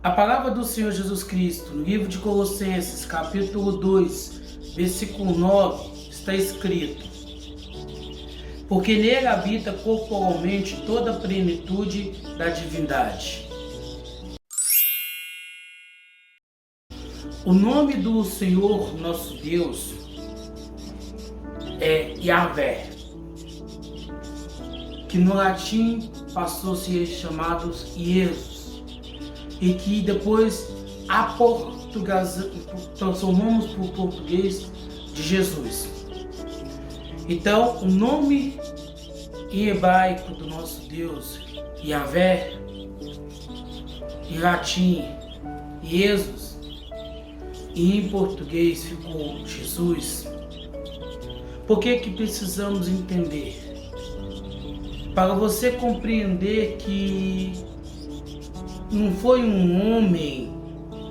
A palavra do Senhor Jesus Cristo, no livro de Colossenses, capítulo 2, versículo 9, está escrito: porque nele habita corporalmente toda a plenitude da divindade. O nome do Senhor nosso Deus é Yahvé, que no latim passou a ser chamado Jesus, e que depois transformamos para o português de Jesus. Então, o nome em hebraico do nosso Deus, Yahvé, em latim, Jesus, e em português ficou Jesus. Por que precisamos entender? Para você compreender que não foi um homem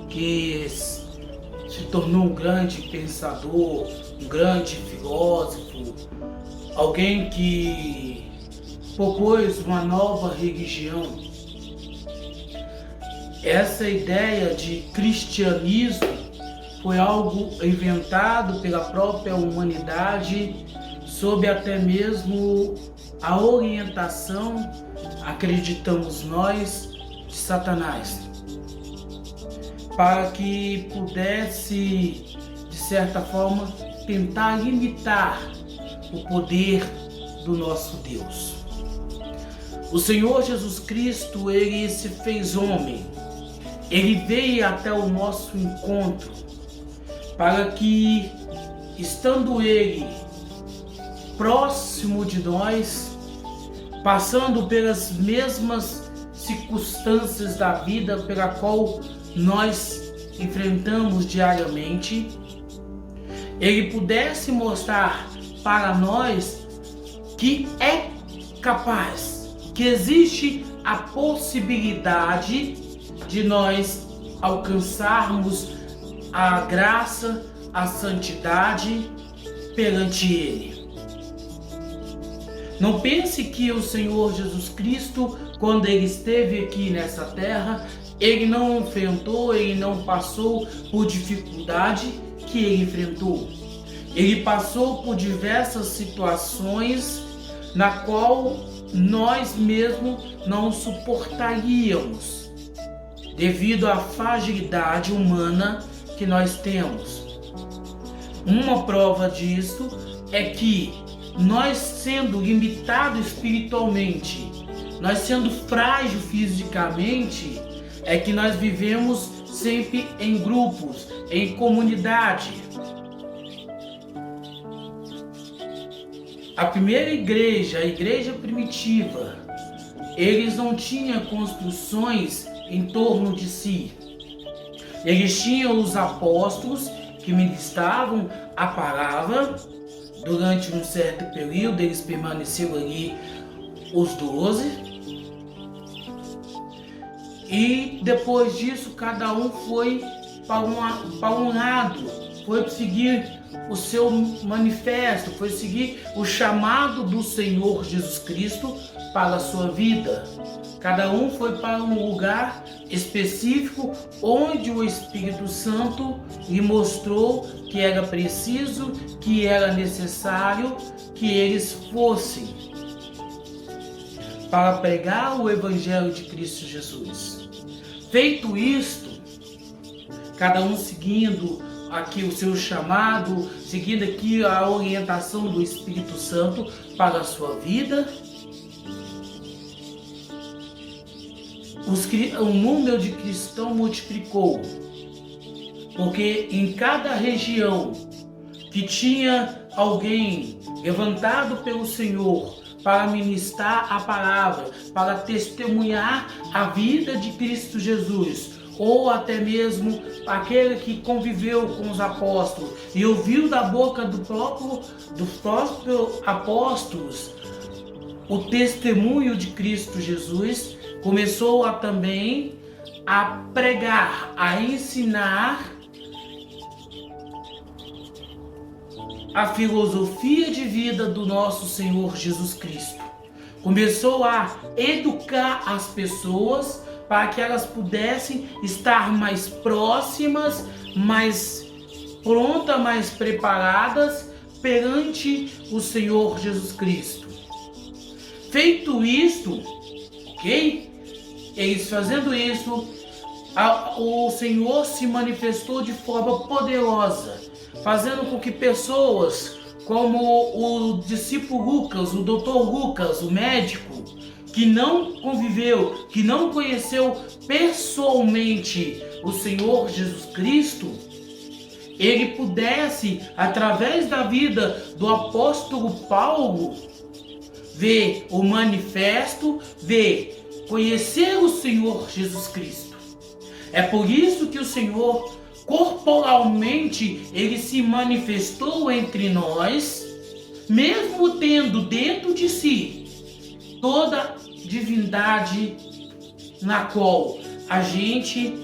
que se tornou um grande pensador, um grande filósofo, alguém que propôs uma nova religião. Essa ideia de cristianismo foi algo inventado pela própria humanidade, sob até mesmo a orientação, acreditamos nós, de Satanás, para que pudesse, de certa forma, tentar limitar o poder do nosso Deus. O Senhor Jesus Cristo, ele se fez homem, ele veio até o nosso encontro, para que, estando ele próximo de nós, passando pelas mesmas circunstâncias da vida pela qual nós enfrentamos diariamente, ele pudesse mostrar para nós que é capaz, que existe a possibilidade de nós alcançarmos a graça, a santidade perante Ele. Não pense que o Senhor Jesus Cristo, quando Ele esteve aqui nessa terra, Ele não enfrentou, Ele não passou por dificuldade que Ele enfrentou. Ele passou por diversas situações na qual nós mesmos não suportaríamos, devido à fragilidade humana que nós temos. Uma prova disso é que nós, sendo limitados espiritualmente, nós sendo frágil fisicamente, é que nós vivemos sempre em grupos, em comunidade. A primeira igreja, a igreja primitiva, eles não tinham construções em torno de si. Eles tinham os apóstolos que ministravam a palavra. Durante um certo período, eles permaneceram ali, os 12. E depois disso, cada um foi para um lado, foi seguir o seu manifesto, foi seguir o chamado do Senhor Jesus Cristo para a sua vida. Cada um foi para um lugar específico onde o Espírito Santo lhe mostrou que era preciso, que era necessário que eles fossem para pregar o Evangelho de Cristo Jesus. Feito isto, cada um seguindo aqui o seu chamado, seguindo aqui a orientação do Espírito Santo para a sua vida, o número de cristãos multiplicou, porque em cada região que tinha alguém levantado pelo Senhor para ministrar a palavra, para testemunhar a vida de Cristo Jesus, ou até mesmo aquele que conviveu com os apóstolos e ouviu da boca dos próprios apóstolos o testemunho de Cristo Jesus, começou também a pregar, a ensinar a filosofia de vida do nosso Senhor Jesus Cristo. Começou a educar as pessoas para que elas pudessem estar mais próximas, mais prontas, mais preparadas perante o Senhor Jesus Cristo. Feito isto, ok? Eles fazendo isso, o Senhor se manifestou de forma poderosa, fazendo com que pessoas como o discípulo Lucas, o doutor Lucas, o médico, que não conviveu, que não conheceu pessoalmente o Senhor Jesus Cristo, ele pudesse, através da vida do apóstolo Paulo, ver o manifesto, conhecer o Senhor Jesus Cristo. É por isso que o Senhor, corporalmente, ele se manifestou entre nós, mesmo tendo dentro de si toda divindade, na qual a gente,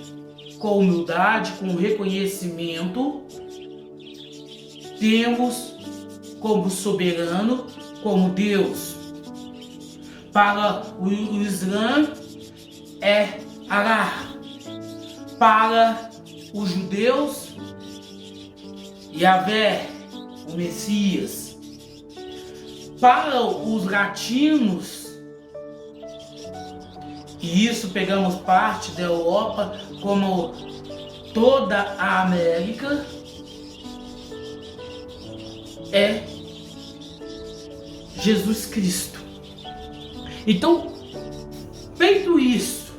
com humildade, com reconhecimento, temos como soberano, como Deus. Para o Islã é Alá. Para os judeus, Yahvé, o Messias. Para os latinos, e isso pegamos parte da Europa, como toda a América, é Jesus Cristo. Então, feito isso,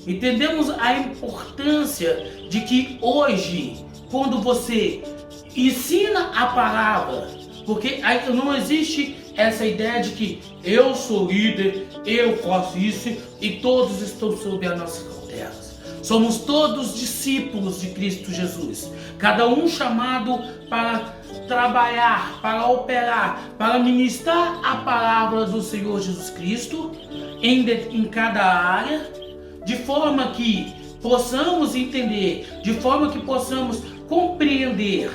entendemos a importância de que hoje, quando você ensina a palavra, porque não existe essa ideia de que eu sou líder, eu faço isso e todos estão sob as nossas cautelas. Somos todos discípulos de Cristo Jesus, cada um chamado para trabalhar, para operar, para ministrar a palavra do Senhor Jesus Cristo em cada área, de forma que possamos entender, de forma que possamos compreender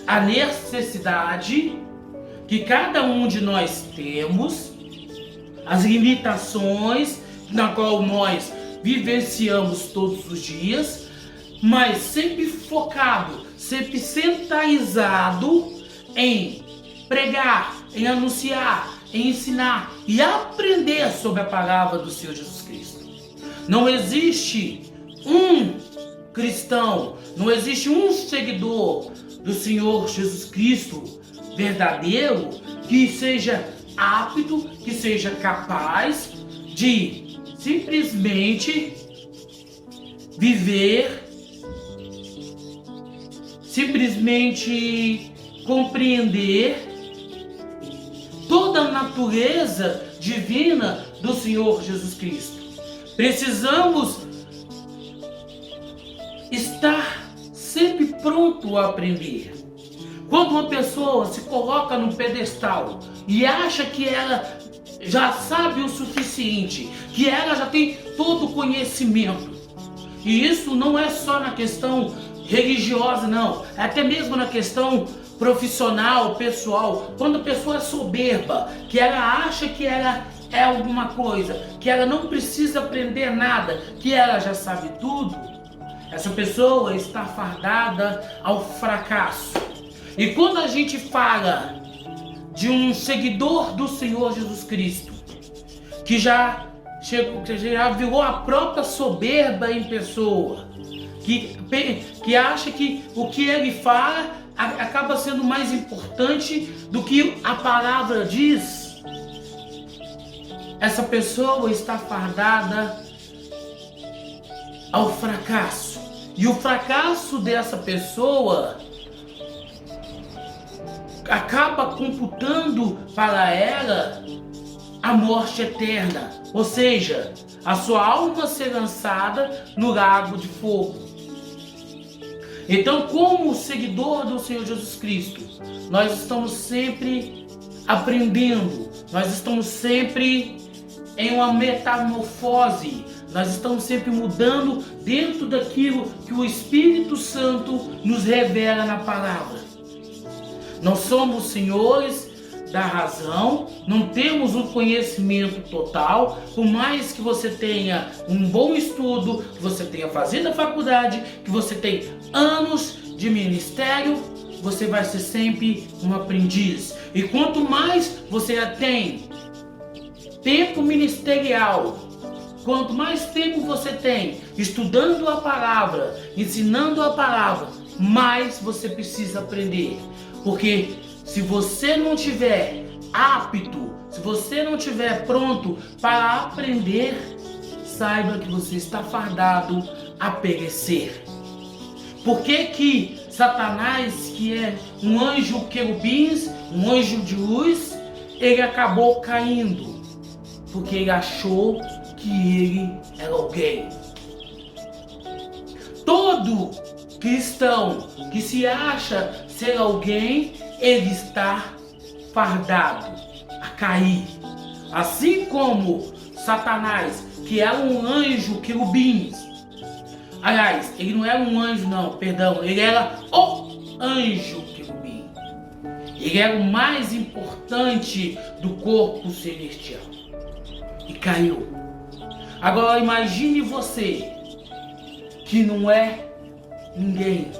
a necessidade que cada um de nós temos, as limitações na qual nós vivenciamos todos os dias, mas sempre focado, sempre centralizado em pregar, em anunciar, em ensinar e aprender sobre a palavra do Senhor Jesus Cristo. Não existe um cristão, não existe um seguidor do Senhor Jesus Cristo verdadeiro que seja apto, que seja capaz de simplesmente viver, simplesmente compreender toda a natureza divina do Senhor Jesus Cristo. Precisamos estar sempre pronto a aprender. Quando uma pessoa se coloca num pedestal e acha que ela já sabe o suficiente, que ela já tem todo o conhecimento, e isso não é só na questão religiosa, não, é até mesmo na questão profissional, pessoal. Quando a pessoa é soberba, que ela acha que ela é alguma coisa, que ela não precisa aprender nada, que ela já sabe tudo, essa pessoa está fardada ao fracasso. E quando a gente fala de um seguidor do Senhor Jesus Cristo, que já virou a própria soberba em pessoa, que acha que o que ele fala acaba sendo mais importante do que a palavra diz, essa pessoa está fardada ao fracasso. E o fracasso dessa pessoa acaba computando para ela a morte eterna, ou seja, a sua alma ser lançada no lago de fogo. Então, como seguidor do Senhor Jesus Cristo, nós estamos sempre aprendendo, nós estamos sempre em uma metamorfose, nós estamos sempre mudando dentro daquilo que o Espírito Santo nos revela na palavra. Nós somos senhores da razão, não temos um conhecimento total. Por mais que você tenha um bom estudo, que você tenha fazido a faculdade, que você tenha anos de ministério, você vai ser sempre um aprendiz. E quanto mais você já tem tempo ministerial, quanto mais tempo você tem estudando a palavra, ensinando a palavra, mais você precisa aprender. Porque se você não tiver apto, se você não tiver pronto para aprender, saiba que você está fardado a perecer. Por que que Satanás, que é um anjo querubins, um anjo de luz, ele acabou caindo? Porque ele achou que ele era alguém. Todo cristão que se acha ser alguém, ele está fardado a cair. Assim como Satanás, que era um anjo querubins. Aliás, ele não era um anjo não, perdão, ele era o anjo querubim. Ele era o mais importante do corpo celestial. E caiu. Agora imagine você, que não é ninguém.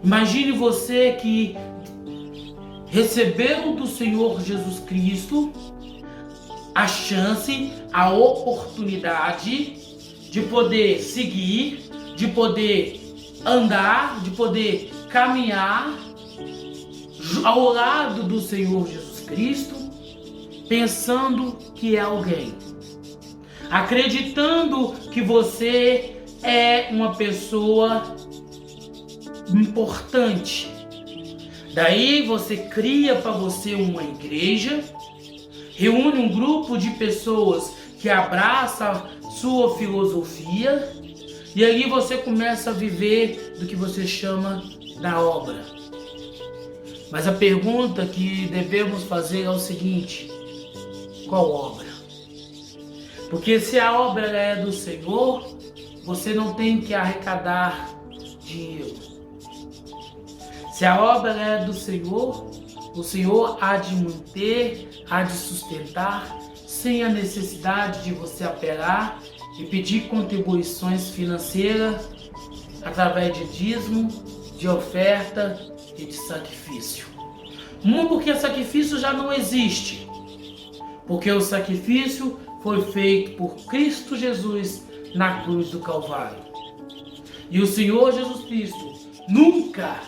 Imagine você que recebeu do Senhor Jesus Cristo a chance, a oportunidade de poder seguir, de poder andar, de poder caminhar ao lado do Senhor Jesus Cristo, pensando que é alguém, acreditando que você é uma pessoa importante. Daí você cria para você uma igreja, reúne um grupo de pessoas que abraça sua filosofia, e aí você começa a viver do que você chama da obra. Mas a pergunta que devemos fazer é o seguinte: qual obra? Porque se a obra é do Senhor, você não tem que arrecadar dinheiro. Se a obra é do Senhor, o Senhor há de manter, há de sustentar, sem a necessidade de você apelar e pedir contribuições financeiras através de dízimo, de oferta e de sacrifício. Porque sacrifício já não existe. Porque o sacrifício foi feito por Cristo Jesus na cruz do Calvário. E o Senhor Jesus Cristo nunca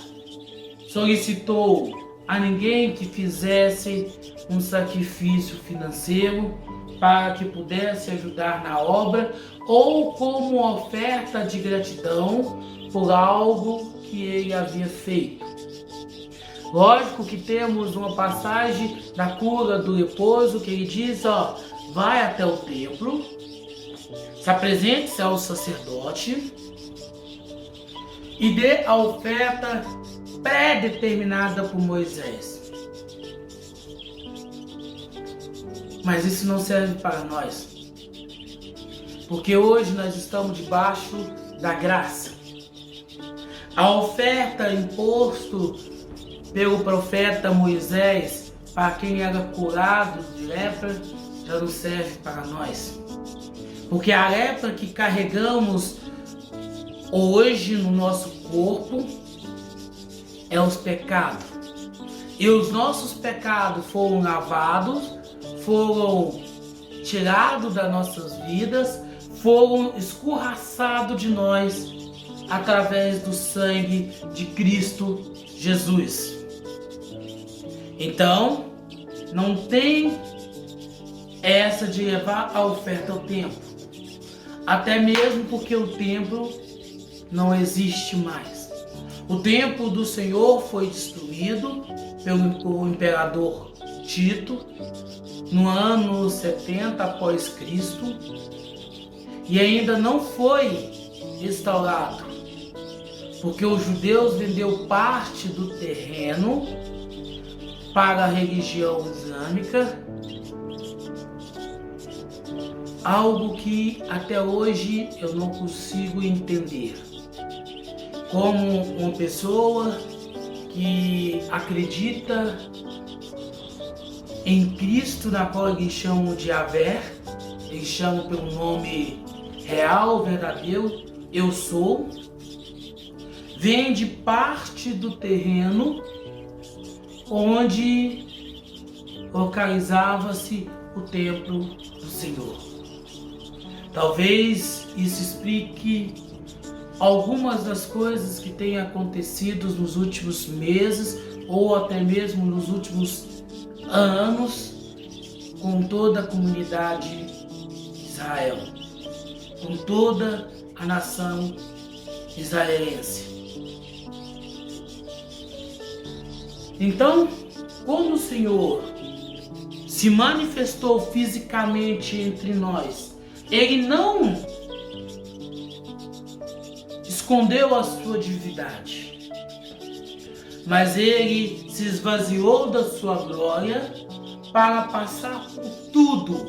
solicitou a ninguém que fizesse um sacrifício financeiro para que pudesse ajudar na obra ou como oferta de gratidão por algo que ele havia feito. Lógico que temos uma passagem da cura do leproso que ele diz, vai até o templo, se apresente ao sacerdote e dê a oferta pré-determinada por Moisés. Mas isso não serve para nós, porque hoje nós estamos debaixo da graça. A oferta imposto pelo profeta Moisés para quem era curado de lepra já não serve para nós, porque a lepra que carregamos hoje no nosso corpo é os pecados. E os nossos pecados foram lavados, foram tirados das nossas vidas, foram escorraçados de nós através do sangue de Cristo Jesus. Então, não tem essa de levar a oferta ao templo. Até mesmo porque o templo não existe mais. O templo do Senhor foi destruído pelo imperador Tito no ano 70 após Cristo e ainda não foi restaurado, porque os judeus vendeu parte do terreno para a religião islâmica, algo que até hoje eu não consigo entender. Como uma pessoa que acredita em Cristo, na qual eles chamam de Yahvé, eles chamam pelo nome real, verdadeiro, eu sou, vem de parte do terreno onde localizava-se o templo do Senhor. Talvez isso explique algumas das coisas que têm acontecido nos últimos meses ou até mesmo nos últimos anos com toda a comunidade de Israel, com toda a nação israelense. Então, quando o Senhor se manifestou fisicamente entre nós, Ele não escondeu a sua divindade, mas Ele se esvaziou da sua glória para passar por tudo,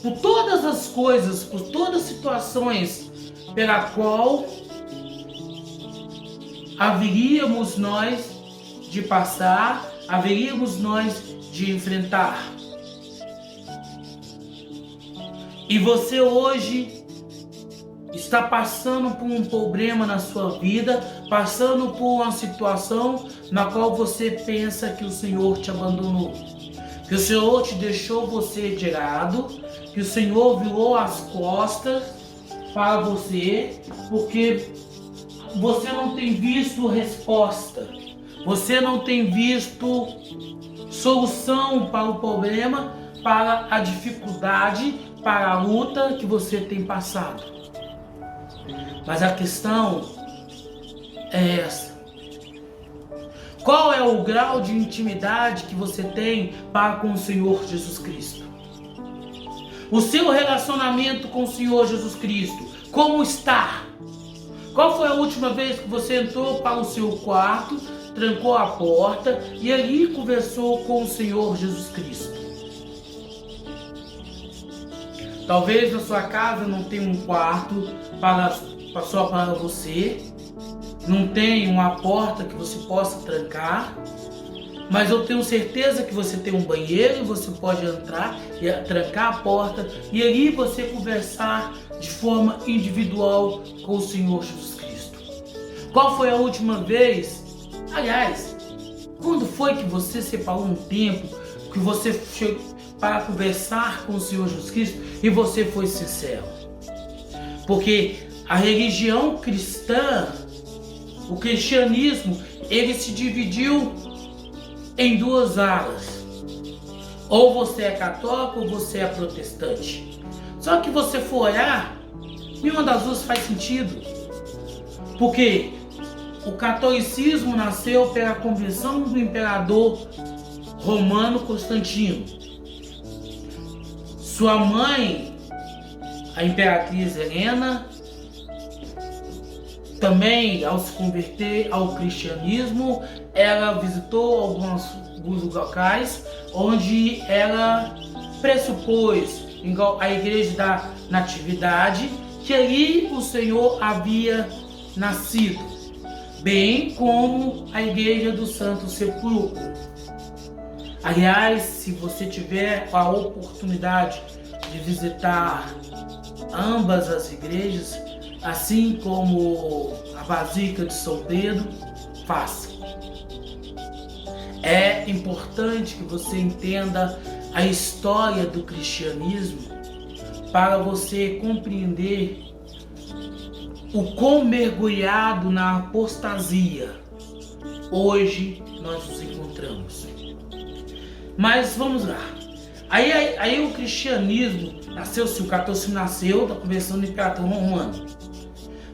por todas as coisas, por todas as situações pela qual haveríamos nós de passar, haveríamos nós de enfrentar. E você hoje está passando por um problema na sua vida, passando por uma situação na qual você pensa que o Senhor te abandonou, que o Senhor te deixou você de lado, que o Senhor virou as costas para você, porque você não tem visto resposta, você não tem visto solução para o problema, para a dificuldade, para a luta que você tem passado. Mas a questão é essa: qual é o grau de intimidade que você tem para com o Senhor Jesus Cristo? O seu relacionamento com o Senhor Jesus Cristo, como está? Qual foi a última vez que você entrou para o seu quarto, trancou a porta e ali conversou com o Senhor Jesus Cristo? Talvez na sua casa não tenha um quarto só para você, não tem uma porta que você possa trancar, mas eu tenho certeza que você tem um banheiro e você pode entrar e trancar a porta e ali você conversar de forma individual com o Senhor Jesus Cristo. Qual foi a última vez? Aliás, quando foi que você separou um tempo que você chegou para conversar com o Senhor Jesus Cristo e você foi sincero? Porque a religião cristã, o cristianismo, ele se dividiu em duas alas. Ou você é católico ou você é protestante. Só que você for olhar, nenhuma das duas faz sentido. Porque o catolicismo nasceu pela convenção do imperador romano Constantino. Sua mãe, a imperatriz Helena, também ao se converter ao cristianismo, ela visitou alguns locais onde ela pressupôs a igreja da Natividade, que ali o Senhor havia nascido, bem como a igreja do Santo Sepulcro. Aliás, se você tiver a oportunidade de visitar ambas as igrejas, assim como a Basílica de São Pedro, faça. É importante que você entenda a história do cristianismo para você compreender o quão mergulhado na apostasia hoje nós nos encontramos. Mas vamos lá. Aí o cristianismo nasceu, se o catolicismo nasceu da conversão do imperador romano.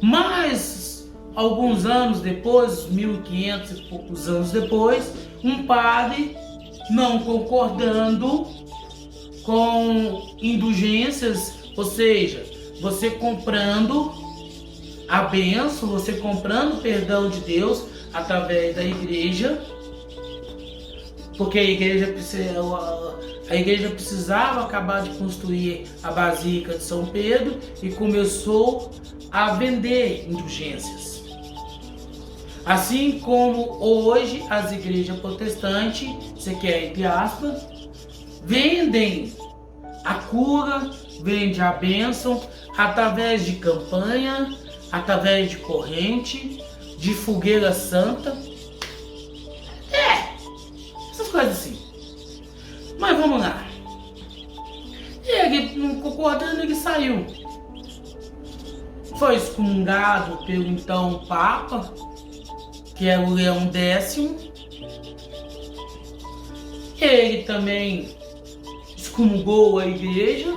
Mas alguns anos depois, 1500 e poucos anos depois, um padre, não concordando com indulgências, ou seja, você comprando a bênção, você comprando o perdão de Deus através da igreja, porque a igreja precisava acabar de construir a Basílica de São Pedro e começou a vender indulgências. Assim como hoje as igrejas protestantes, isso aqui é entre aspas, vendem a cura, vende a bênção através de campanha, através de corrente, de fogueira santa. Essas coisas assim. Mas vamos lá. Ele, não concordando, ele saiu. Foi excomungado pelo então Papa, que é o Leão X. Ele também excomungou a igreja,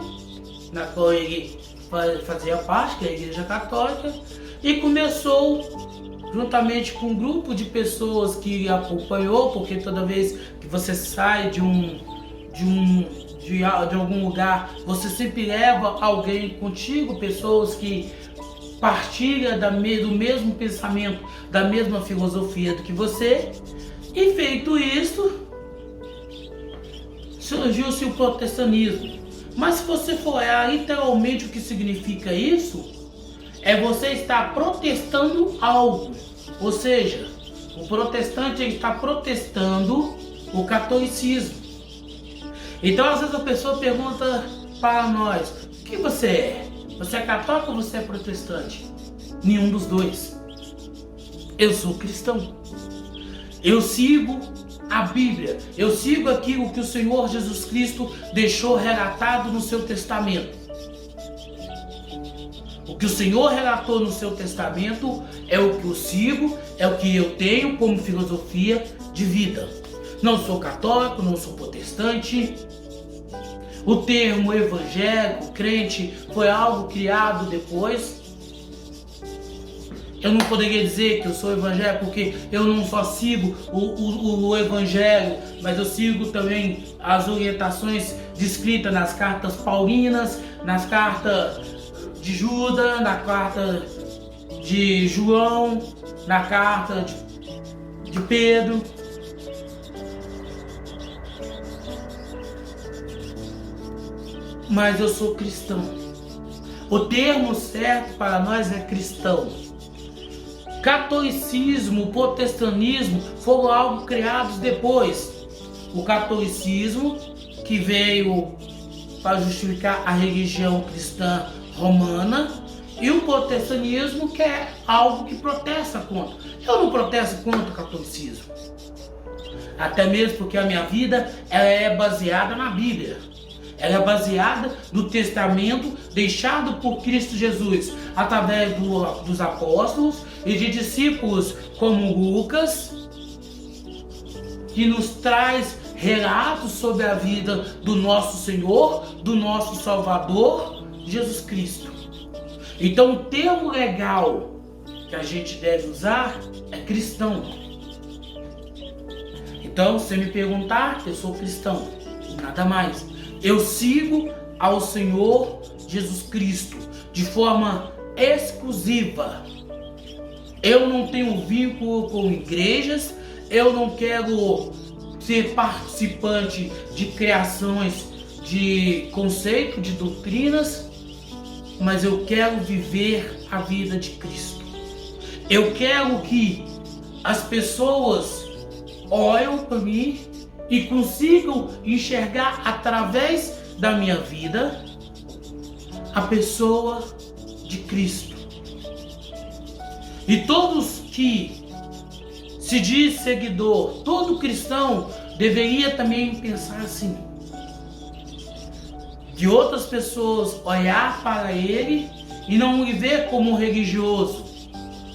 na qual ele fazia parte, que é a Igreja Católica, e começou, juntamente com um grupo de pessoas que ele acompanhou, porque toda vez que você sai de algum lugar, você sempre leva alguém contigo, pessoas que partilham do mesmo pensamento, da mesma filosofia do que você. E feito isso, surgiu-se o protestantismo. Mas se você for olhar literalmente o que significa isso, é você estar protestando algo. Ou seja, o protestante está protestando o catolicismo. Então às vezes a pessoa pergunta para nós: o que você é? Você é católico ou você é protestante? Nenhum dos dois. Eu sou cristão. Eu sigo a Bíblia. Eu sigo aquilo que o Senhor Jesus Cristo deixou relatado no seu testamento. O que o Senhor relatou no seu testamento é o que eu sigo, é o que eu tenho como filosofia de vida. Não sou católico, não sou protestante. O termo evangélico, crente, foi algo criado depois. Eu não poderia dizer que eu sou evangélico porque eu não só sigo o evangelho, mas eu sigo também as orientações descritas nas cartas paulinas, nas cartas de Judas, na carta de João, na carta de Pedro. Mas eu sou cristão. O termo certo para nós é cristão. Catolicismo, protestantismo foram algo criados depois. O catolicismo, que veio para justificar a religião cristã romana, e o protestantismo, que é algo que protesta contra. Eu não protesto contra o catolicismo. Até mesmo porque a minha vida ela é baseada na Bíblia. Ela é baseada no testamento deixado por Cristo Jesus através dos apóstolos e de discípulos como Lucas, que nos traz relatos sobre a vida do nosso Senhor, do nosso Salvador, Jesus Cristo. Então o termo legal que a gente deve usar é cristão. Então, se me perguntar, eu sou cristão, nada mais. Eu sigo ao Senhor Jesus Cristo de forma exclusiva. Eu não tenho vínculo com igrejas, eu não quero ser participante de criações de conceito, de doutrinas, mas eu quero viver a vida de Cristo. Eu quero que as pessoas olhem para mim e consigam enxergar através da minha vida a pessoa de Cristo. E todos que se diz seguidor, todo cristão deveria também pensar assim: de outras pessoas olhar para ele e não o ver como um religioso,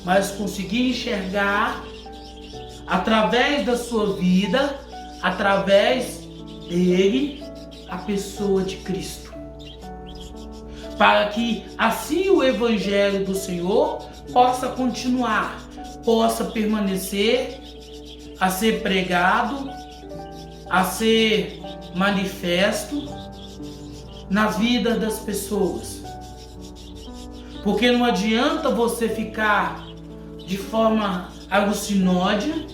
mas conseguir enxergar através da sua vida, através dele, a pessoa de Cristo. Para que assim o Evangelho do Senhor possa continuar, possa permanecer, a ser pregado, a ser manifesto nas vidas das pessoas. Porque não adianta você ficar de forma alucinógena,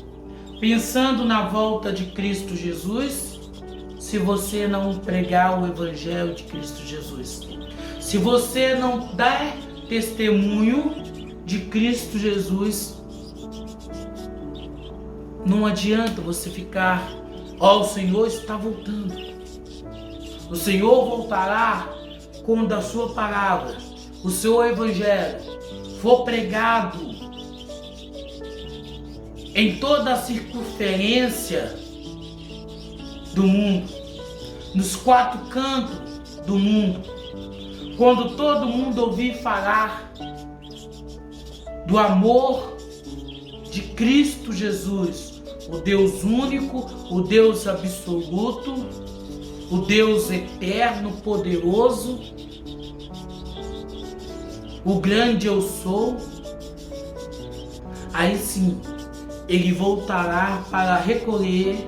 pensando na volta de Cristo Jesus, se você não pregar o Evangelho de Cristo Jesus. Se você não der testemunho de Cristo Jesus, não adianta você ficar: ó, o Senhor está voltando. O Senhor voltará quando a sua palavra, o seu evangelho, for pregado em toda a circunferência do mundo, nos quatro cantos do mundo, quando todo mundo ouvir falar do amor de Cristo Jesus, o Deus único, o Deus absoluto, o Deus eterno, poderoso, o grande eu sou, aí sim, ele voltará para recolher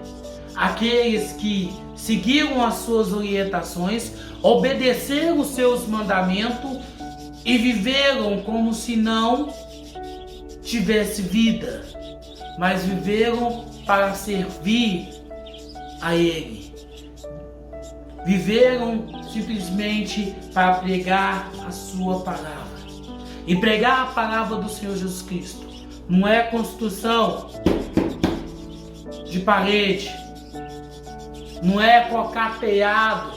aqueles que seguiram as suas orientações, obedeceram os seus mandamentos e viveram como se não tivesse vida, mas viveram para servir a Ele. Viveram simplesmente para pregar a sua palavra. E pregar a palavra do Senhor Jesus Cristo não é construção de parede, não é colocar telhado,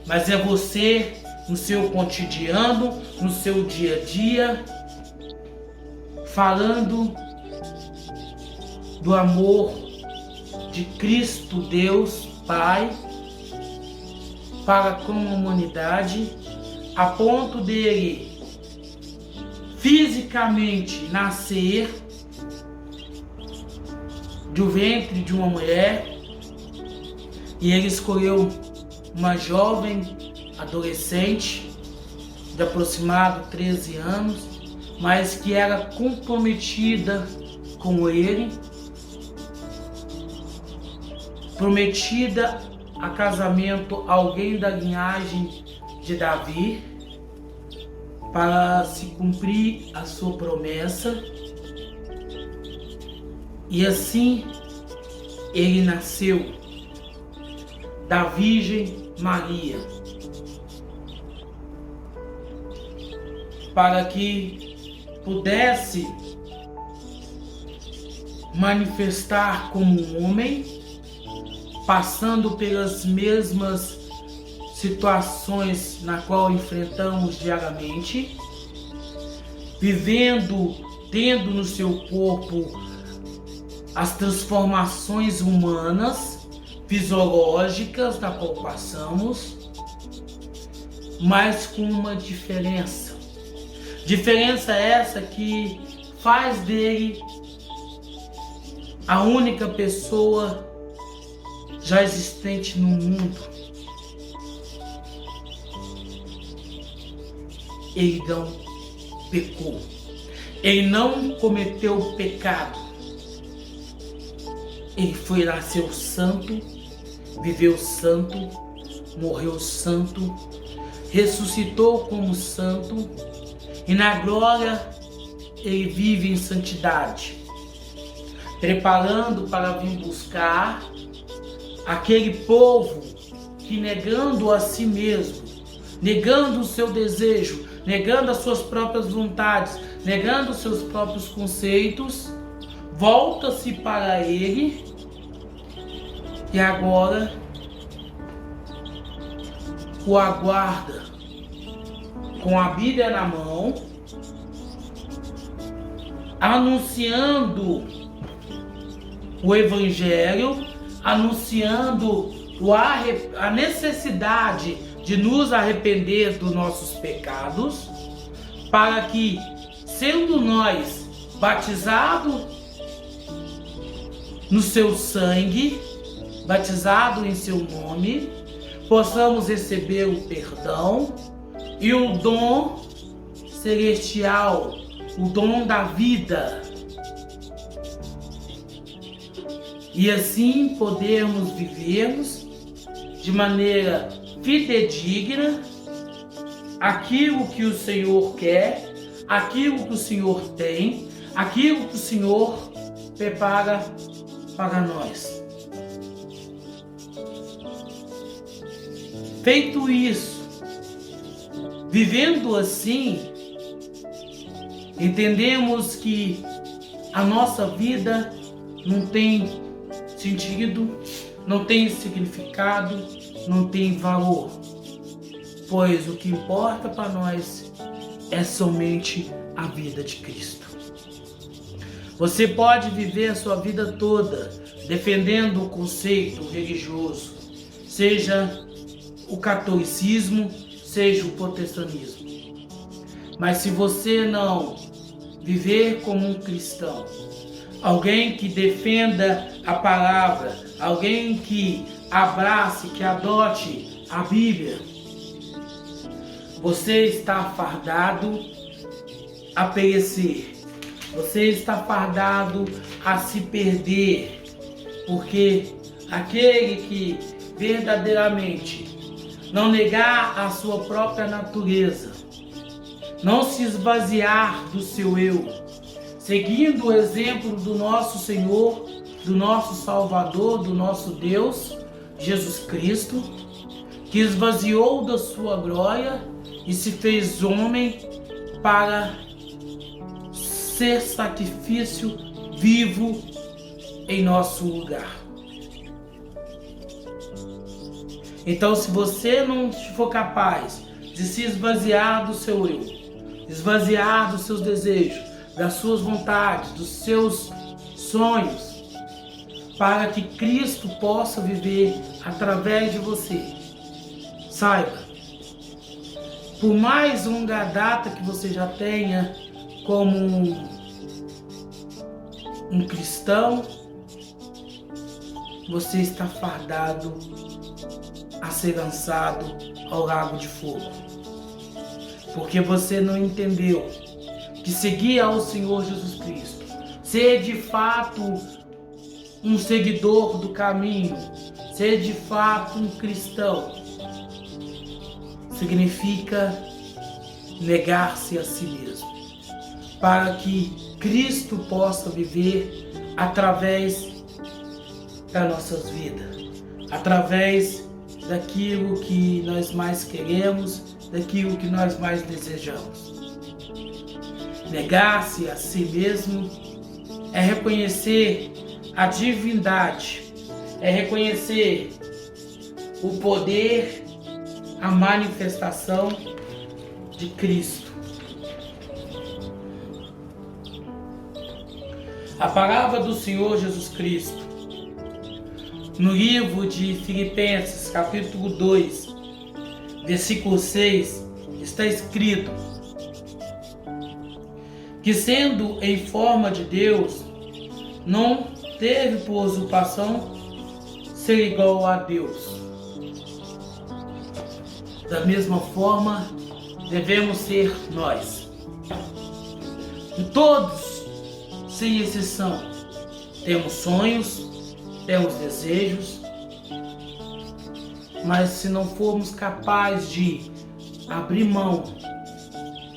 mas é você no seu cotidiano, no seu dia a dia, falando do amor de Cristo Deus Pai para com a humanidade, a ponto dele fisicamente nascer do ventre de uma mulher, e ele escolheu uma jovem adolescente de aproximado 13 anos, mas que era comprometida com ele, prometida a casamento a alguém da linhagem de Davi, para se cumprir a sua promessa. E assim ele nasceu da Virgem Maria, para que pudesse manifestar como um homem, passando pelas mesmas situações na qual enfrentamos diariamente, vivendo, tendo no seu corpo as transformações humanas, fisiológicas na qual passamos, mas com uma diferença. Diferença essa que faz dele a única pessoa já existente no mundo. Ele não pecou, ele não cometeu pecado, ele foi nasceu santo, viveu santo, morreu santo, ressuscitou como santo, e na glória ele vive em santidade, preparando para vir buscar aquele povo que, negando a si mesmo, negando o seu desejo, negando as suas próprias vontades, negando os seus próprios conceitos, volta-se para ele e agora o aguarda com a Bíblia na mão, anunciando o Evangelho, anunciando a necessidade de nos arrepender dos nossos pecados, para que, sendo nós batizados no seu sangue, batizados em seu nome, possamos receber o perdão e o dom celestial, o dom da vida. E assim podermos vivermos de maneira fidedigna aquilo que o Senhor quer, aquilo que o Senhor tem, aquilo que o Senhor prepara para nós. Feito isso, vivendo assim, entendemos que a nossa vida não tem sentido, não tem significado, não tem valor, pois o que importa para nós é somente a vida de Cristo. Você pode viver a sua vida toda defendendo o conceito religioso, seja o catolicismo, seja o protestantismo. Mas se você não viver como um cristão, alguém que defenda a palavra, alguém que abrace, que adote a Bíblia, você está fardado a perecer. Você está fardado a se perder, porque aquele que verdadeiramente não negar a sua própria natureza, não se esvaziar do seu eu, seguindo o exemplo do nosso Senhor, do nosso Salvador, do nosso Deus, Jesus Cristo, que esvaziou da sua glória e se fez homem para ser sacrifício vivo em nosso lugar. Então, se você não for capaz de se esvaziar do seu eu, esvaziar dos seus desejos, das suas vontades, dos seus sonhos, para que Cristo possa viver através de você, saiba, por mais longa data que você já tenha como um cristão, você está fardado a ser lançado ao lago de fogo. Porque você não entendeu que seguir ao Senhor Jesus Cristo, ser de fato um seguidor do caminho, ser de fato um cristão, significa negar-se a si mesmo, para que Cristo possa viver através das nossas vidas, através daquilo que nós mais queremos, daquilo que nós mais desejamos. Negar-se a si mesmo é reconhecer a divindade, é reconhecer o poder, a manifestação de Cristo. A palavra do Senhor Jesus Cristo, no livro de Filipenses, capítulo 2, versículo 6, está escrito que, sendo em forma de Deus, não teve por usurpação ser igual a Deus. Da mesma forma, devemos ser nós. E todos, sem exceção, temos sonhos, temos desejos, mas se não formos capazes de abrir mão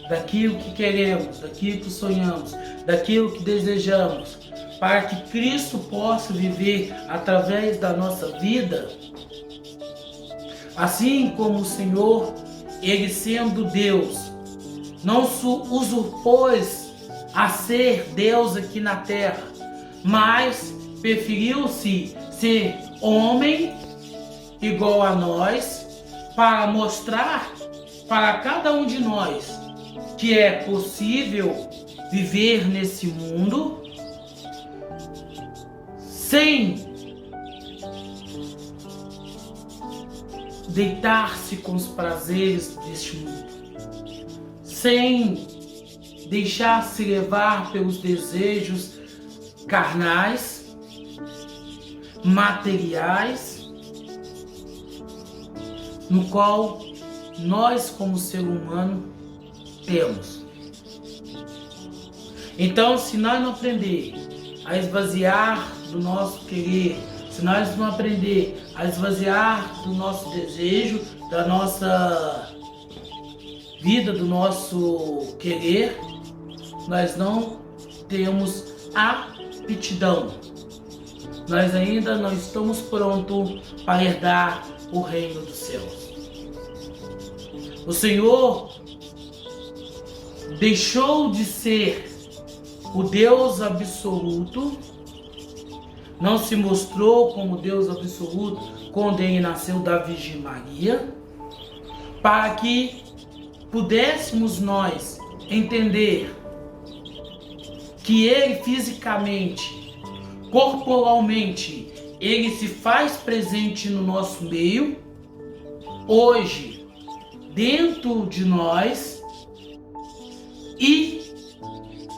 daquilo que queremos, daquilo que sonhamos, daquilo que desejamos, para que Cristo possa viver através da nossa vida, assim como o Senhor, Ele sendo Deus, não usurpou a ser Deus aqui na terra, mas preferiu-se ser homem igual a nós, para mostrar para cada um de nós que é possível viver nesse mundo sem deitar-se com os prazeres deste mundo, sem deixar-se levar pelos desejos carnais, materiais, no qual nós, como ser humano, temos. Então, se nós não aprender a esvaziar do nosso querer, se nós não aprender a esvaziar do nosso desejo, da nossa vida, do nosso querer, nós não temos aptidão. Nós ainda não estamos prontos para herdar o reino dos céus. O Senhor deixou de ser o Deus absoluto, não se mostrou como Deus absoluto quando ele nasceu da Virgem Maria, para que pudéssemos nós entender que ele fisicamente, corporalmente, ele se faz presente no nosso meio, hoje, dentro de nós, e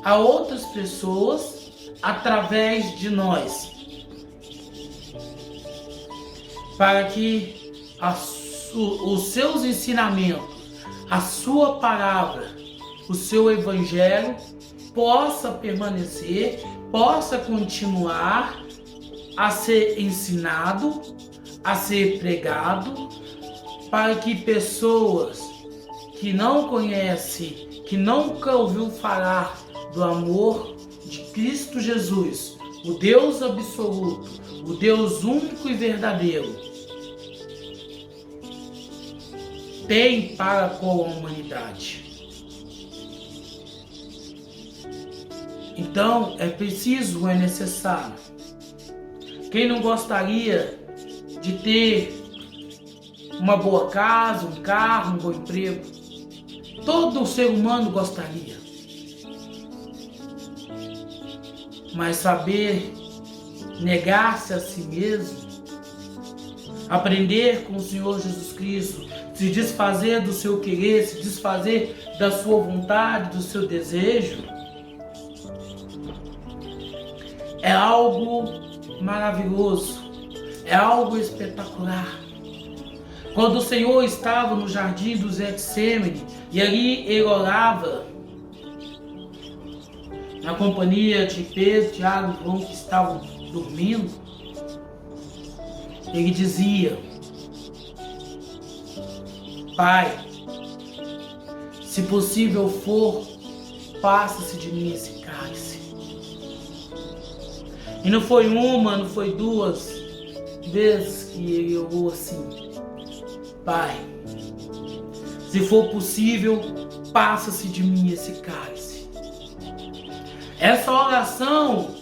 a outras pessoas através de nós, para que os seus ensinamentos, a sua palavra, o seu evangelho possa permanecer, possa continuar a ser ensinado, a ser pregado, para que pessoas que não conhecem, que nunca ouviu falar do amor de Cristo Jesus, o Deus absoluto, o Deus único e verdadeiro, tem para com a humanidade. Então, é preciso, é necessário. Quem não gostaria de ter uma boa casa, um carro, um bom emprego? Todo ser humano gostaria. Mas saber negar-se a si mesmo, aprender com o Senhor Jesus Cristo, se desfazer do seu querer, se desfazer da sua vontade, do seu desejo, é algo maravilhoso, é algo espetacular. Quando o Senhor estava no jardim do Getsêmani, e ali ele orava, na companhia de Pedro, Tiago e João, que estavam dormindo, ele dizia: Pai, se possível for, passa-se de mim esse cálice. E não foi uma, não foi duas vezes que ele orou assim: Pai, se for possível, passa-se de mim esse cálice. Essa oração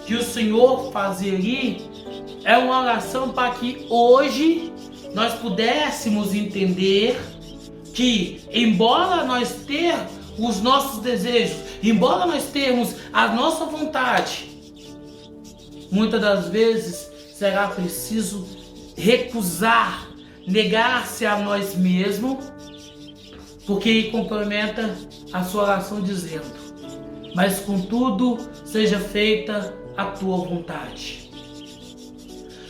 que o Senhor fazia ali é uma oração para que hoje nós pudéssemos entender que, embora nós termos os nossos desejos, embora nós termos a nossa vontade, muitas das vezes será preciso recusar, negar-se a nós mesmos, porque ele complementa a sua oração dizendo: mas contudo seja feita a tua vontade.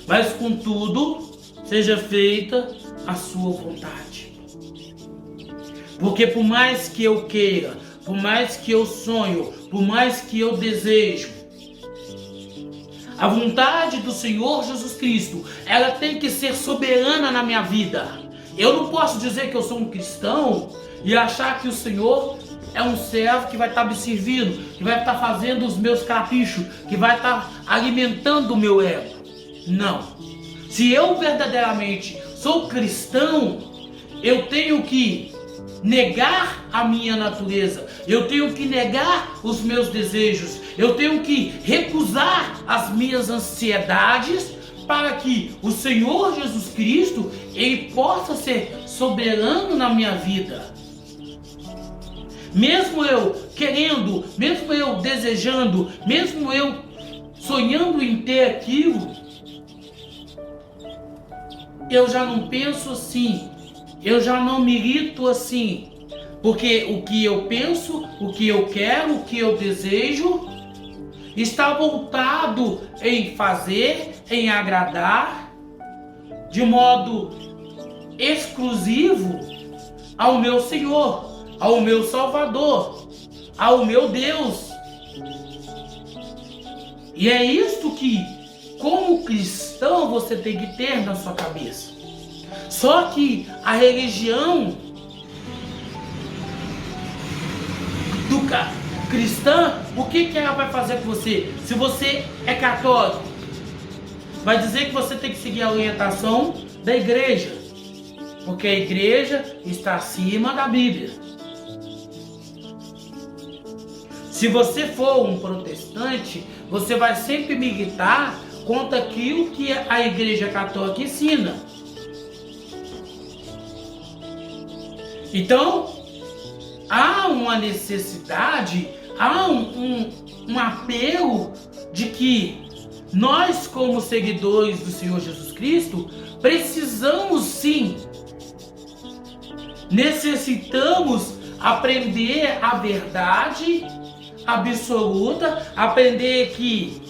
Mas contudo seja feita a sua vontade. Porque por mais que eu queira, por mais que eu sonho, por mais que eu desejo, a vontade do Senhor Jesus Cristo, ela tem que ser soberana na minha vida. Eu não posso dizer que eu sou um cristão e achar que o Senhor é um servo que vai estar me servindo, que vai estar fazendo os meus caprichos, que vai estar alimentando o meu ego. Não. Se eu verdadeiramente sou cristão, eu tenho que negar a minha natureza, eu tenho que negar os meus desejos, eu tenho que recusar as minhas ansiedades para que o Senhor Jesus Cristo, ele possa ser soberano na minha vida. Mesmo eu querendo, mesmo eu desejando, mesmo eu sonhando em ter aquilo, eu já não penso assim, eu já não milito assim, porque o que eu penso, o que eu quero, o que eu desejo, está voltado em fazer, em agradar, de modo exclusivo ao meu Senhor, ao meu Salvador, ao meu Deus. E é isto que, como cristão, você tem que ter na sua cabeça. Só que a religião cristã, o que ela vai fazer com você? Se você é católico, vai dizer que você tem que seguir a orientação da igreja, porque a igreja está acima da Bíblia. Se você for um protestante, você vai sempre militar contra aquilo que a Igreja Católica ensina. Então, há uma necessidade, há um apelo de que nós, como seguidores do Senhor Jesus Cristo, precisamos sim, necessitamos aprender a verdade absoluta, aprender que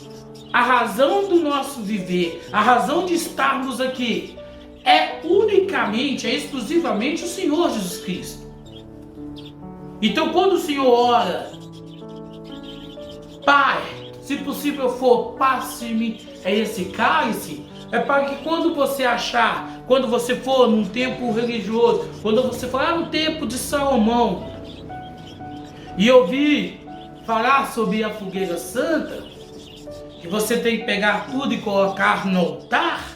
a razão do nosso viver, a razão de estarmos aqui, é unicamente, é exclusivamente o Senhor Jesus Cristo. Então, quando o Senhor ora, Pai, se possível for, passe-me esse cálice, é para que quando você achar, quando você for num templo religioso, quando você for lá no templo de Salomão e ouvir falar sobre a fogueira santa, que você tem que pegar tudo e colocar no altar,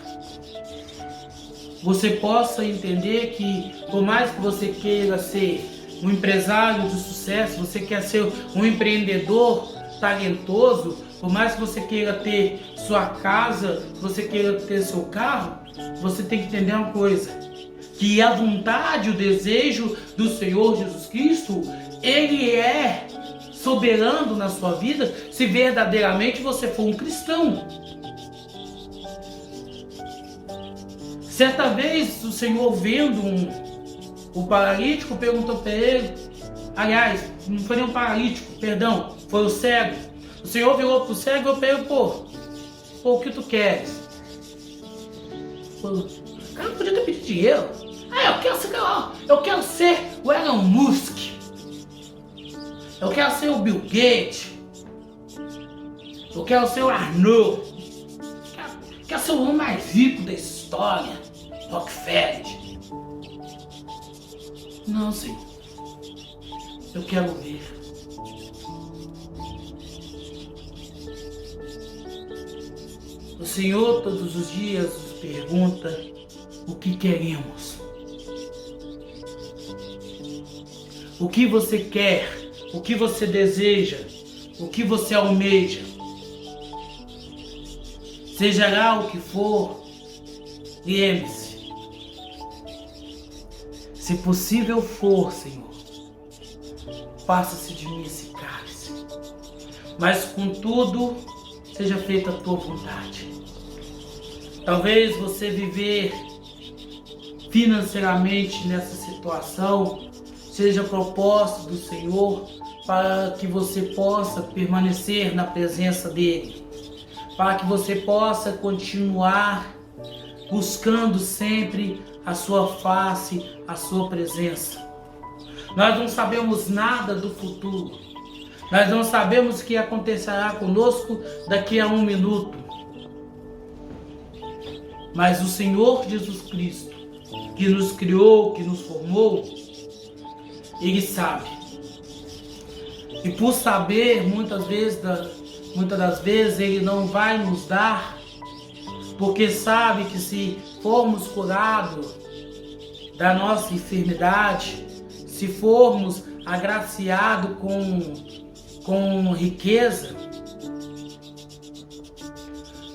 você possa entender que, por mais que você queira ser um empresário de sucesso, você quer ser um empreendedor talentoso, por mais que você queira ter sua casa, você queira ter seu carro, você tem que entender uma coisa, que a vontade, o desejo do Senhor Jesus Cristo, Ele é soberano na sua vida, se verdadeiramente você for um cristão. Certa vez o Senhor, vendo o paralítico, perguntou para ele, aliás, não foi nem um paralítico, perdão, foi o cego. O Senhor virou para o cego e falou para ele, pô, o que tu queres? O cara podia ter pedido dinheiro. Eu quero ser o Elon Musk. Eu quero ser o Bill Gates. Eu quero ser o Arnold. Eu quero ser o homem mais rico da história. Rockefeller. Não, Senhor. Eu quero ver. O Senhor todos os dias nos pergunta o que queremos. O que você quer, o que você deseja, o que você almeja. Seja lá o que for, lembre-se. Se possível for, Senhor, passa-se de mim esse cálice. Mas contudo, seja feita a tua vontade. Talvez você viver financeiramente nessa situação seja propósito do Senhor para que você possa permanecer na presença dEle, para que você possa continuar buscando sempre a sua face, a sua presença. Nós não sabemos nada do futuro. Nós não sabemos o que acontecerá conosco daqui a um minuto. Mas o Senhor Jesus Cristo, que nos criou, que nos formou, Ele sabe. E por saber, muitas das vezes, Ele não vai nos dar, porque sabe que se formos curados da nossa enfermidade, se formos agraciados com riqueza,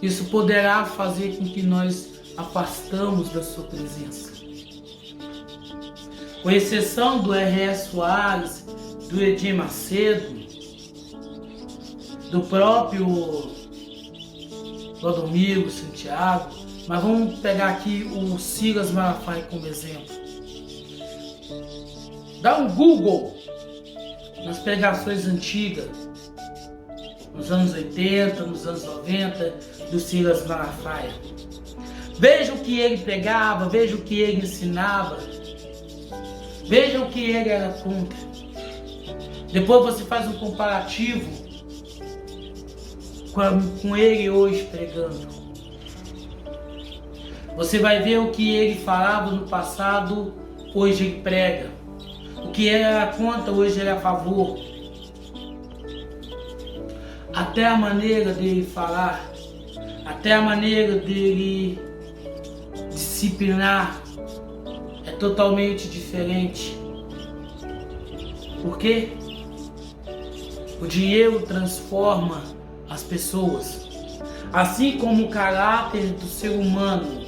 isso poderá fazer com que nós afastamos da sua presença. Com exceção do R.S. Soares, do Edir Macedo, do próprio Clodomiro Santiago, mas vamos pegar aqui o Silas Malafaia como exemplo. Dá um Google nas pregações antigas, nos anos 80, nos anos 90, do Silas Malafaia. Veja o que ele pregava, veja o que ele ensinava, veja o que ele era contra. Depois você faz um comparativo com ele hoje pregando. Você vai ver o que ele falava no passado, hoje ele prega. O que ele era contra, hoje ele é a favor. Até a maneira dele falar, até a maneira dele disciplinar é totalmente diferente. Por quê? O dinheiro transforma as pessoas. Assim como o caráter do ser humano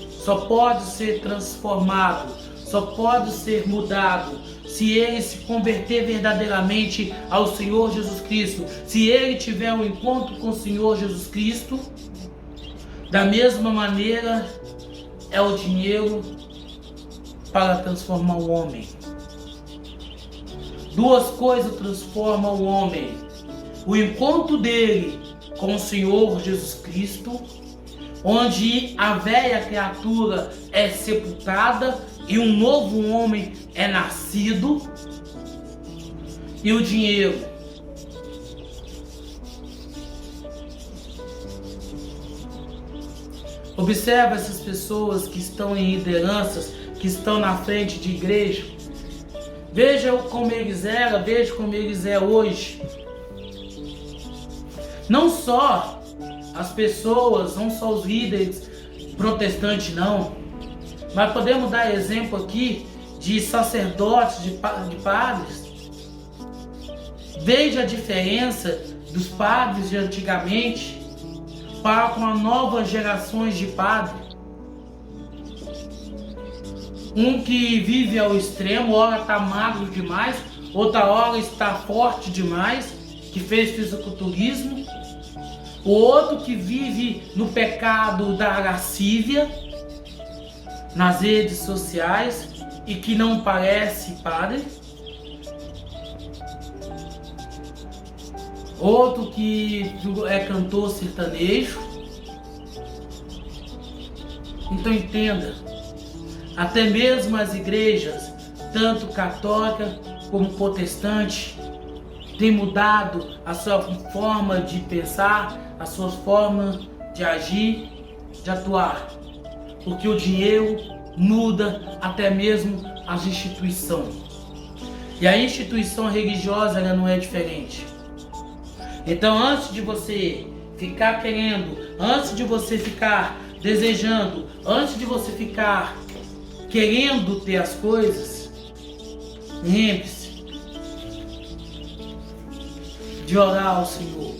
só pode ser transformado, só pode ser mudado se ele se converter verdadeiramente ao Senhor Jesus Cristo, se ele tiver um encontro com o Senhor Jesus Cristo. Da mesma maneira é o dinheiro para transformar o homem. Duas coisas transformam o homem: o encontro dele com o Senhor Jesus Cristo, onde a velha criatura é sepultada e um novo homem é nascido, e o dinheiro. Observa essas pessoas que estão em lideranças, que estão na frente de igreja. Veja como eles eram, veja como eles é hoje. Não só as pessoas, não só os líderes protestantes, não. Mas podemos dar exemplo aqui de sacerdotes, de padres. Veja a diferença dos padres de antigamente para com as novas gerações de padres. Um que vive ao extremo, ora está magro demais, outra hora está forte demais, que fez fisiculturismo. O outro que vive no pecado da lascívia, nas redes sociais, e que não parece padre. Outro que é cantor sertanejo. Então entenda, até mesmo as igrejas, tanto católica como protestante, têm mudado a sua forma de pensar, a sua forma de agir, de atuar. Porque o dinheiro muda até mesmo as instituições. E a instituição religiosa, ela não é diferente. Então, antes de você ficar querendo, antes de você ficar desejando, antes de você ficar querendo ter as coisas, lembre-se de orar ao Senhor,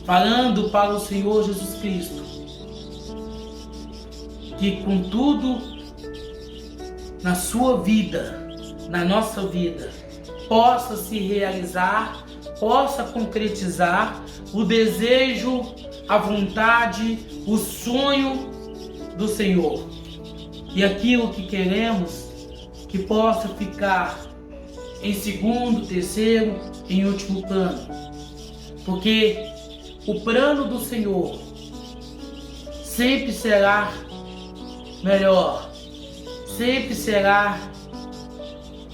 falando para o Senhor Jesus Cristo, que com tudo na sua vida, na nossa vida, possa se realizar, possa concretizar o desejo, a vontade, o sonho do Senhor. E aquilo que queremos, que possa ficar em segundo, terceiro, em último plano. Porque o plano do Senhor sempre será melhor, sempre será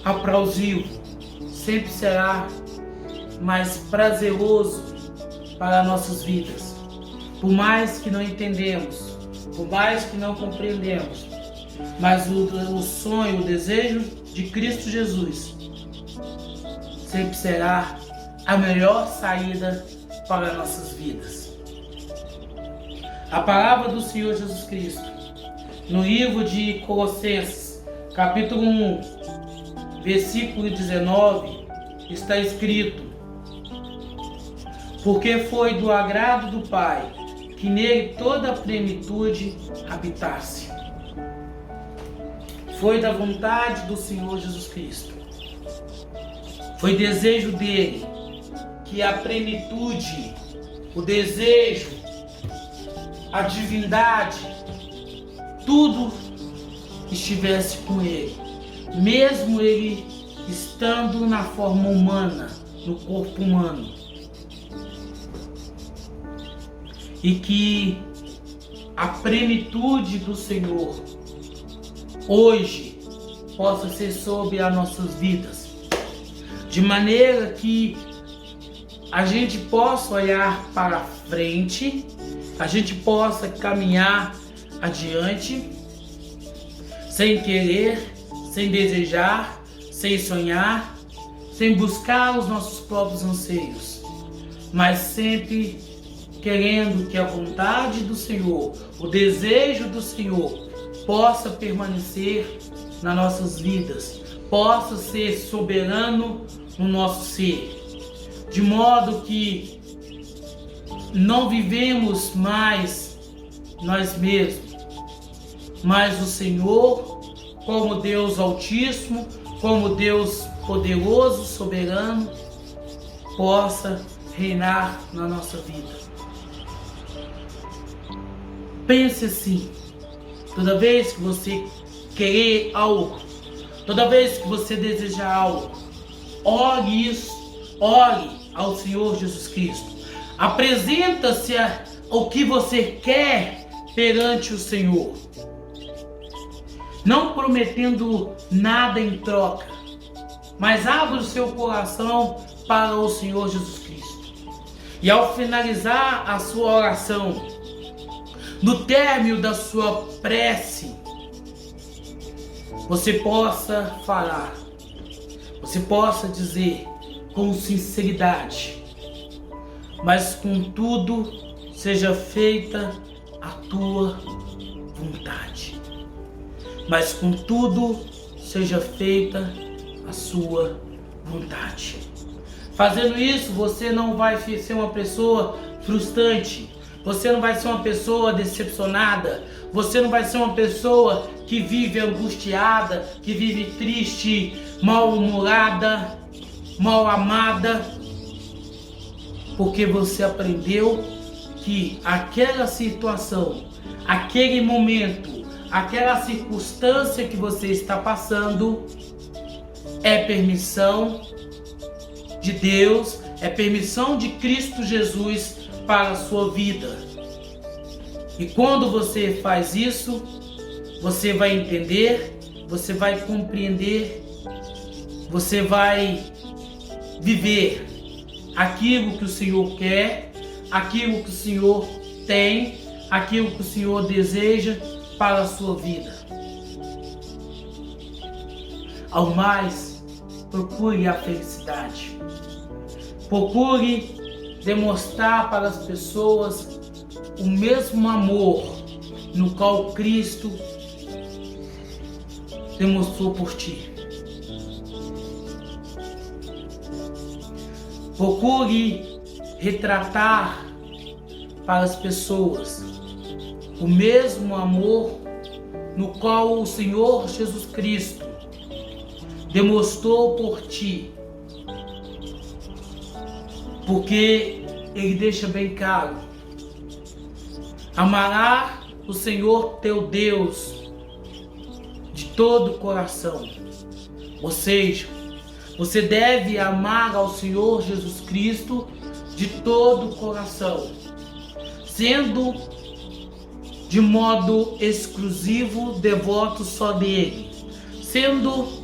aplausível, sempre será mais prazeroso para nossas vidas. Por mais que não entendemos, por mais que não compreendemos, mas o sonho, o desejo de Cristo Jesus sempre será a melhor saída para nossas vidas. A palavra do Senhor Jesus Cristo, no livro de Colossenses, capítulo 1, versículo 19, está escrito: porque foi do agrado do Pai que nele toda a plenitude habitasse. Foi da vontade do Senhor Jesus Cristo. Foi desejo dele que a plenitude, o desejo, a divindade, tudo estivesse com ele, mesmo ele estando na forma humana, no corpo humano. E que a plenitude do Senhor hoje possa ser sobre as nossas vidas, de maneira que a gente possa olhar para frente, a gente possa caminhar adiante, sem querer, sem desejar, sem sonhar, sem buscar os nossos próprios anseios, mas sempre querendo que a vontade do Senhor, o desejo do Senhor possa permanecer nas nossas vidas, possa ser soberano no nosso ser, de modo que não vivemos mais nós mesmos, mas o Senhor, como Deus Altíssimo, como Deus poderoso, soberano, possa reinar na nossa vida. Pense assim, toda vez que você querer algo, toda vez que você desejar algo, ore isso, ore ao Senhor Jesus Cristo. Apresenta-se o que você quer perante o Senhor, não prometendo nada em troca, mas abra o seu coração para o Senhor Jesus Cristo. E ao finalizar a sua oração, no término da sua prece, você possa falar, você possa dizer com sinceridade: mas contudo seja feita a tua vontade. Mas contudo seja feita a sua vontade. Fazendo isso, você não vai ser uma pessoa frustrante, você não vai ser uma pessoa decepcionada, você não vai ser uma pessoa que vive angustiada, que vive triste, mal-humorada, mal amada, porque você aprendeu que aquela situação, aquele momento, aquela circunstância que você está passando é permissão de Deus, é permissão de Cristo Jesus para a sua vida. E quando você faz isso, você vai entender, você vai compreender, você vai viver aquilo que o Senhor quer, aquilo que o Senhor tem, aquilo que o Senhor deseja para a sua vida. Ao mais, procure a felicidade. Procure demonstrar para as pessoas o mesmo amor no qual Cristo demonstrou por ti. Procure retratar para as pessoas o mesmo amor no qual o Senhor Jesus Cristo demonstrou por ti, porque Ele deixa bem claro: amarás o Senhor teu Deus de todo o coração. Ou seja, você deve amar ao Senhor Jesus Cristo de todo o coração, sendo de modo exclusivo devoto só dele, sendo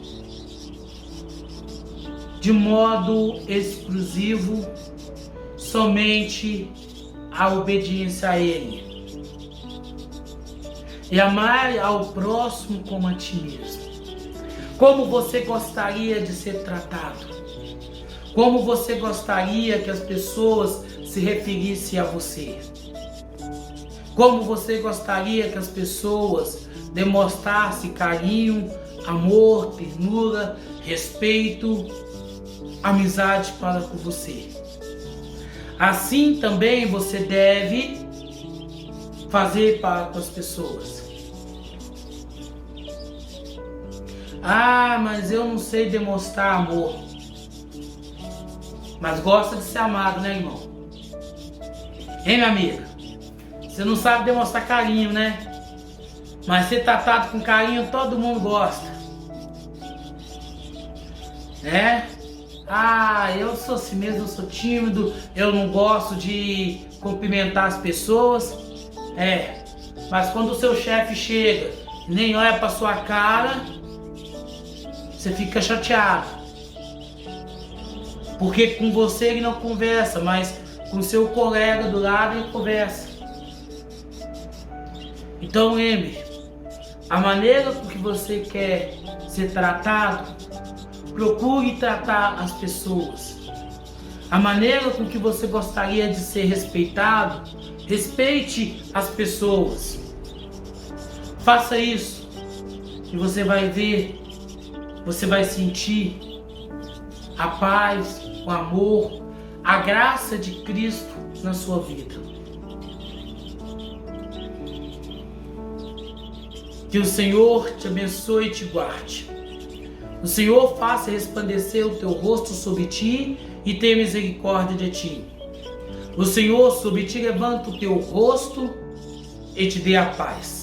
de modo exclusivo somente a obediência a ele, e amar ao próximo como a ti mesmo. Como você gostaria de ser tratado? Como você gostaria que as pessoas se referissem a você? Como você gostaria que as pessoas demonstrassem carinho, amor, ternura, respeito, amizade para com você? Assim também você deve fazer para com as pessoas. Ah, mas eu não sei demonstrar amor. Mas gosta de ser amado, né, irmão? Hein, minha amiga? Você não sabe demonstrar carinho, né? Mas ser tratado com carinho, todo mundo gosta. Né? Ah, eu sou assim mesmo, eu sou tímido, eu não gosto de cumprimentar as pessoas. Mas quando o seu chefe chega e nem olha pra sua cara, você fica chateado. Porque com você ele não conversa, mas com o seu colega do lado ele conversa. Então lembre, a maneira com que você quer ser tratado, procure tratar as pessoas. A maneira com que você gostaria de ser respeitado, respeite as pessoas. Faça isso e você vai ver, você vai sentir a paz, o amor, a graça de Cristo na sua vida. Que o Senhor te abençoe e te guarde. O Senhor faça resplandecer o teu rosto sobre ti e tenha misericórdia de ti. O Senhor sobre ti levanta o teu rosto e te dê a paz.